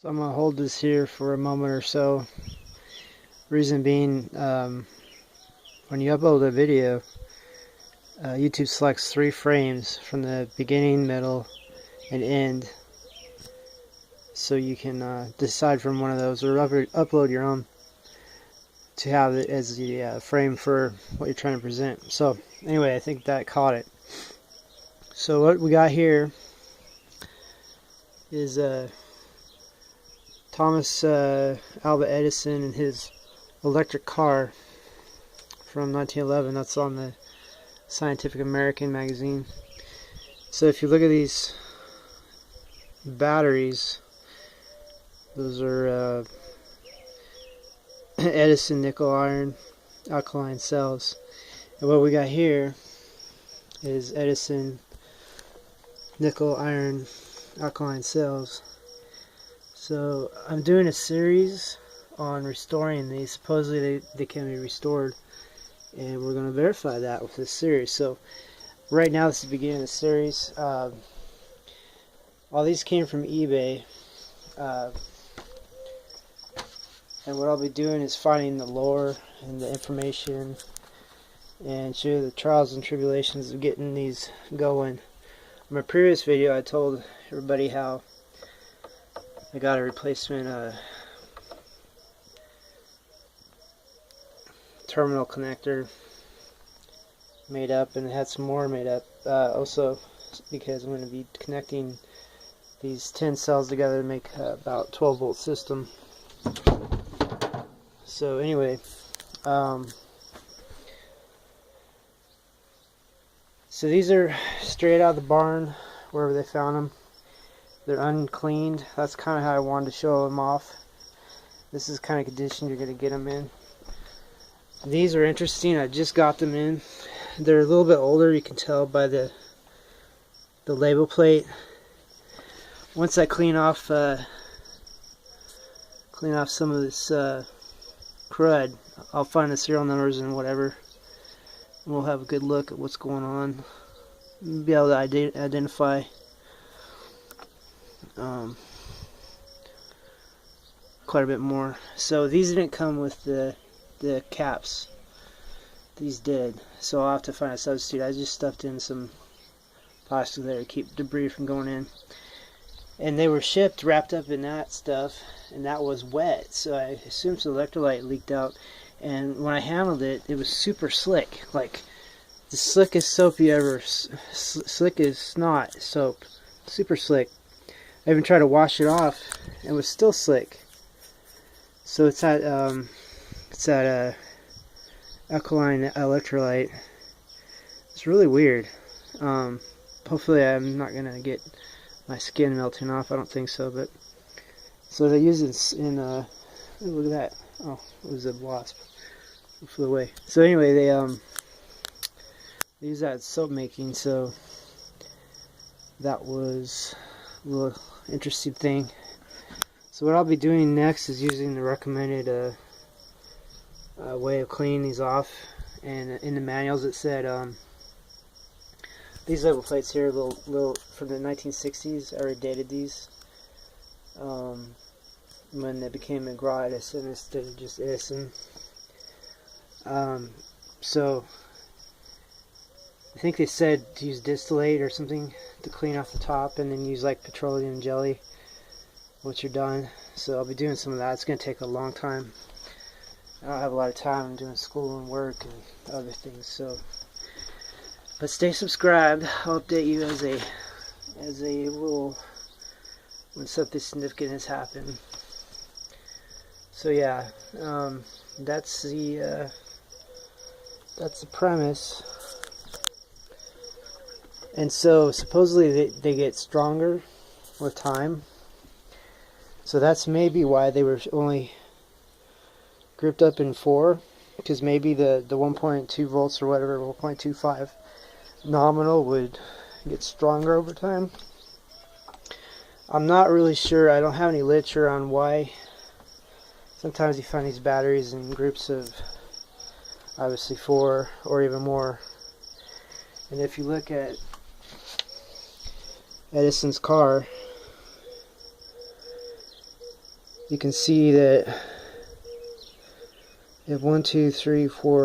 So I'm gonna hold this here for a moment or so. Reason being, when you upload a video, YouTube selects 3 frames from the beginning, middle, and end, so you can decide from one of those or upload your own to have it as the frame for what you're trying to present. So anyway, I think that caught it. So what we got here is Thomas Alva Edison and his electric car from 1911. That's on the Scientific American magazine. So if you look at these batteries, those are Edison nickel iron alkaline cells, and what we got here is Edison nickel iron alkaline cells. So I'm doing a series on restoring these. Supposedly they can be restored, and we're going to verify that with this series. So right now, this is the beginning of the series. All these came from eBay, and what I'll be doing is finding the lore and the information and show you the trials and tribulations of getting these going. In my previous video, I told everybody how I got a replacement terminal connector made up, and it had some more made up also, because I'm going to be connecting these 10 cells together to make about 12 volt system. So anyway, so these are straight out of the barn, wherever they found them. They're uncleaned. That's kind of how I wanted to show them off. This is the kind of condition you're going to get them in. These are interesting. I just got them in. They're a little bit older. You can tell by the label plate. Once I clean off some of this crud, I'll find the serial numbers and whatever, and we'll have a good look at what's going on. Be able to identify quite a bit more. So these didn't come with the caps. These did. So I'll have to find a substitute. I just stuffed in some plastic there to keep debris from going in. And they were shipped wrapped up in that stuff, and that was wet. So I assumed some electrolyte leaked out. And when I handled it, it was super slick. Like the slickest soap you ever, slick as snot soap. Super slick. I even tried to wash it off, and it was still slick. So it's that alkaline electrolyte. It's really weird. Hopefully I'm not gonna get my skin melting off. I don't think so, but so they use it in look at that. Oh, it was a wasp. It flew away. So anyway, they use that in soap making. So that was a little interesting thing. So what I'll be doing next is using the recommended way of cleaning these off. And in the manuals it said these label plates here, little from the 1960s. I already dated these when they became McGraw Edison instead of just Edison. So I think they said to use distillate or something to clean off the top, and then use like petroleum jelly once you're done. So I'll be doing some of that. It's going to take a long time. I don't have a lot of time. I'm doing school and work and other things. So, but stay subscribed. I'll update you as a rule when something significant has happened. So yeah, that's the premise. And so supposedly they get stronger with time. So that's maybe why they were only grouped up in 4, because maybe the 1.2 volts or whatever, 1.25 nominal would get stronger over time. I'm not really sure. I don't have any literature on why. Sometimes you find these batteries in groups of obviously 4 or even more. And if you look at Edison's car, you can see that you have 1, 2, 3, 4,